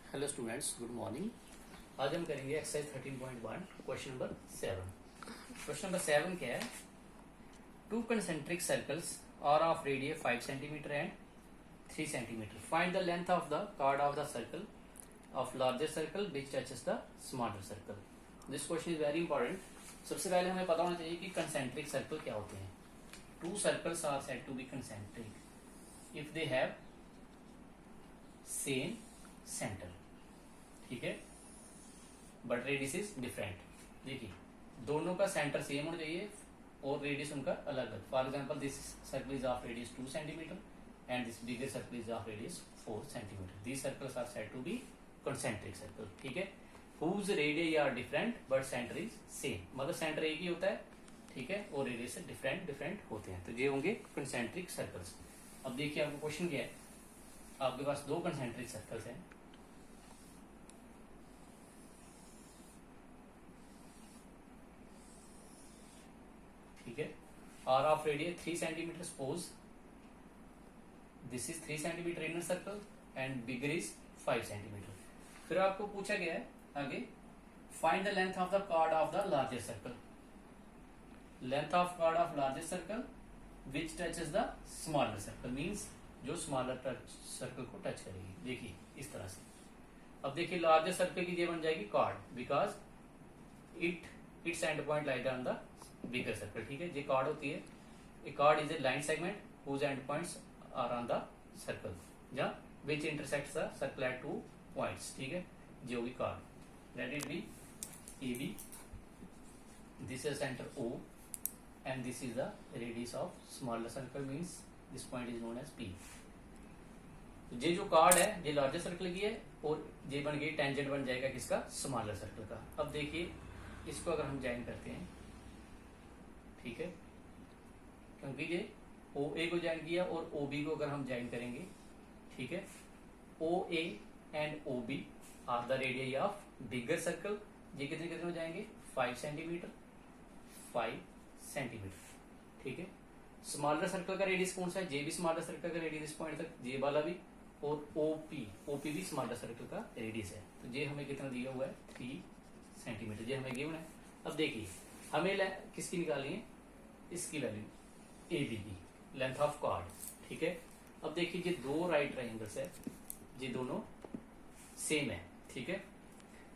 Hello students, good morning. आज हम करेंगे exercise 13.1 question number 7। Question number 7 क्या है? Two concentric circles are of radius 5 centimetre and 3 centimetre. Find the length of the chord of the circle of larger circle which touches the smaller circle. This question is very important. सबसे पहले हमें पता होना चाहिए कि concentric circle क्या होते हैं। Two circles are said to be concentric if they have same centre, ठीक है, बट रेडियस इज डिफरेंट। देखिए, दोनों का सेंटर सेम होना चाहिए और रेडियस उनका अलग अलग। For example, this circle is of radius 2 centimetre and this bigger circle is of radius 4 centimetre. These circles are said to be concentric circle, ठीक है, whose radius are different but centre is same. मतलब centre एक ही होता है, ठीक है, और रेडियस से डिफरेंट होते हैं, तो ये होंगे कंसेंट्रिक सर्कल्स। अब देखिए, आपको क्वेश्चन क्या है। आपके पास दो कंसेंट्रिक सर्कल्स हैं, ठीक है, are of radius 3 centimetre. Suppose this is 3 centimetre inner circle and bigger is 5 centimetre. फिर आपको पूछा गया है आगे, find the length of the chord of the largest circle. Length of chord of largest circle which touches the smaller circle, means जो smaller circle को touch करेगी। देखिए इस तरह से। अब देखिए, लार्जेस्ट सर्कल की ये बन जाएगी chord, because it's end point like on the bigger circle, ठीक है। ये कार्ड होती है। A chord is a line segment whose end points are on the circle, या which intersects the circle at 2 points, ठीक है। ये होगी chord. Let it be A B, this is centre O and this is the radius of smaller circle, means this point is known as P। तो ये जो card है ये larger circle की है और ये बन गई टेंजेंट, बन जाएगा किसका? स्मॉलर सर्कल का। अब देखिए, इसको अगर हम ज्वाइन करते हैं, ठीक है, क्योंकि ये OA को ज्वाइन किया और OB को अगर हम ज्वाइन करेंगे, ठीक है, OA and OB are the radius of bigger circle. ये कितने कितने हो जाएंगे? 5 सेंटीमीटर 5 सेंटीमीटर, ठीक है। स्मॉलर सर्कल का रेडियस कौन सा है? जे भी स्मॉलर सर्कल का रेडियस इस पॉइंट तक, जे वाला भी, और ओपी भी स्मॉलर सर्कल का रेडियस है। तो जे हमें कितना दिया हुआ है? 3 सेंटीमीटर, जे हमें गिवन है। अब देखिए, हमें किसकी निकालनी है? इसकी वैल्यू ए बी की, लेंथ ऑफ कार्ड, ठीक है। अब देखिए, ये दो राइट ट्राइंगल्स है, ये दोनों सेम है, ठीक है।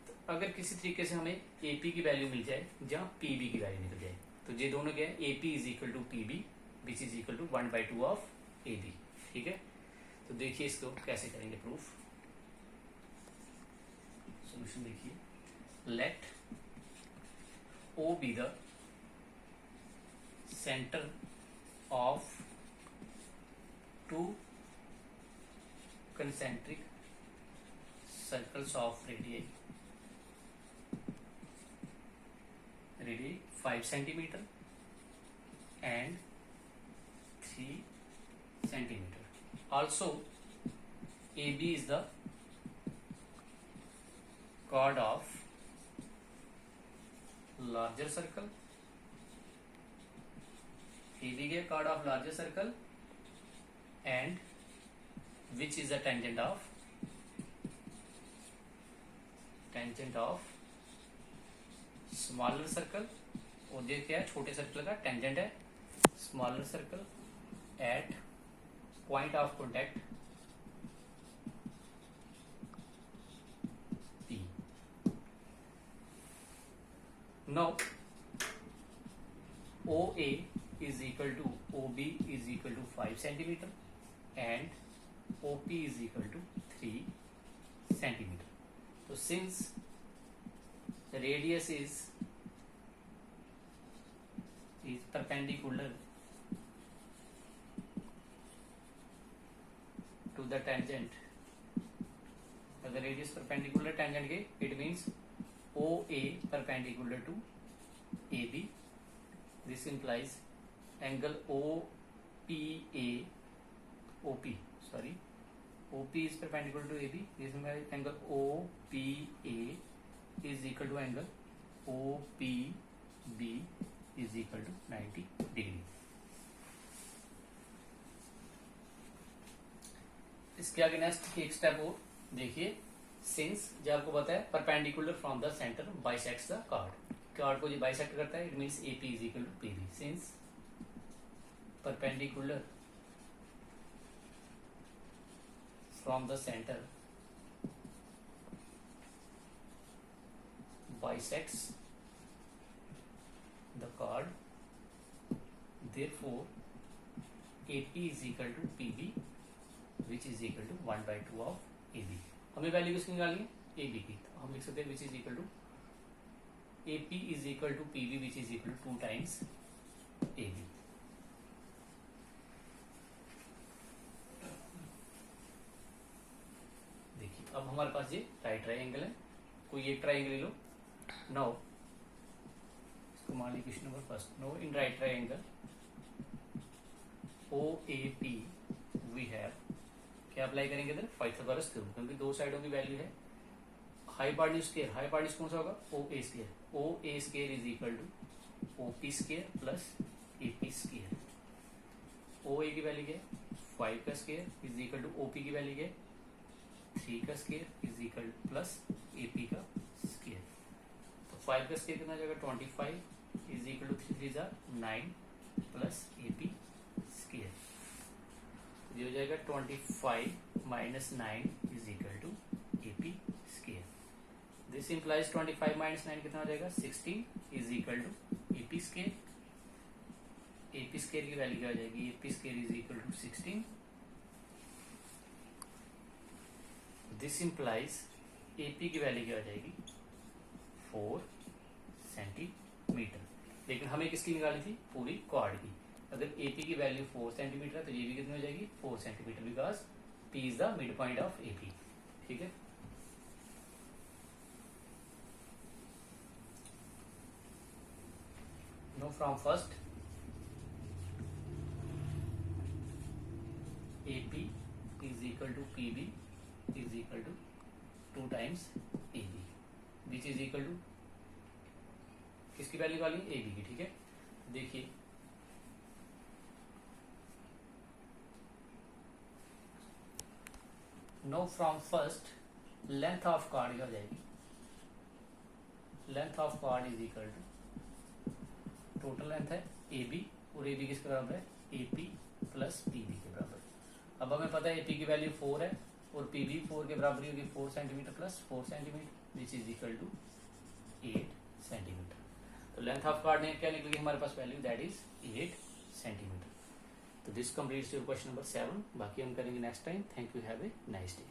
तो अगर किसी तरीके से हमें एपी की वैल्यू मिल जाए जहां पीबी की वैल्यू निकल जाए, तो ये दोनों क्या है? AP is equal to PB which is equal to 1/2 of AB, ठीक है। तो देखिए, इसको कैसे करेंगे प्रूफ। सोल्यूशन देखिए, let O be the centre of two concentric circles of radius 5 centimetre and 3 centimeter. Also, AB is the chord of larger circle. AB is chord of larger circle, and which is the tangent of smaller circle. और ये क्या है? छोटे circle का tangent है। Smaller circle at point of contact P। Now OA is equal to OB is equal to 5 centimetre and OP is equal to 3 centimetre. तो since radius is perpendicular to the tangent, अगर radius perpendicular tangent के, it means OA perpendicular to AB, this implies angle OP is perpendicular to AB, this implies angle OPA is equal to angle OPB is equal to 90 degree. इसके आगे next एक step और देखिए, since जो आपको पता है perpendicular from the centre bisects the chord को जो बाइसेक्ट करता है, it means AP is equal to PB। Since perpendicular from the centre bisects the chord, therefore AP is equal to PB which is equal to 1/2 of AB। हमें value किसकी निकालनी है? AB की। तो हम लिख सकते हैं which is equal to AP is equal to PB which is equal to 2 times AB। देखिए अब हमारे पास ये राइट ट्राइंगल है, कोई एक ट्राइंगल ले लो। नाउ इसको मान लीजिए question number first. Now in right triangle OAP we have, क्या अप्लाई करेंगे इधर? पाइथागोरस थ्योरम, क्योंकि दो साइडों की वैल्यू है। हाइपोटेन्यूज स्क्वायर, हाइपोटेन्यूज कौन सा होगा? OA square. OA square is equal to OP square plus AP square. OA की वैल्यू क्या है? 5 का square is equal to OP की वैल्यू क्या है? 3 का square is equal plus AP का स्क्वायर। तो 5 का स्क्वायर कितना जाएगा? 25 is equal to 3 3 9 plus AP square. ये हो जाएगा 25 minus 9 is equal to AP square. This implies 25 minus 9 कितना हो जाएगा? 16 is equal to AP square. AP square की वैल्यू क्या हो जाएगी? AP square is equal to 16। This implies AP की वैल्यू क्या हो जाएगी? 4 सेंटीमीटर। लेकिन हमें किसकी निकालनी थी? पूरी क्वाड की। अगर AP की वैल्यू 4 सेंटीमीटर है तो ये भी कितनी हो जाएगी? 4 centimetre, because P is the mid point of AP। ठीक है, no from first AP is equal to PB is equal to 2 times AB which is equal to किसकी वैल्यू वाली? AB की। ठीक है, देखिए no from first length of chord क्या हो जाएगी? Length of chord is equal to total length है AB, और AB किसके बराबर है? AP प्लस PB के बराबर। अब हमें पता है AP की वैल्यू 4 है और PB 4 के बराबर होगी 4 centimetre plus 4 centimetre which is equal to 8 centimetre. तो लेंथ ऑफ कार्ड ने क्या निकली हमारे पास वैल्यू? That is 8 centimetre. तो this completes your question number 7। बाकी हम करेंगे next time. Thank you, have a nice day.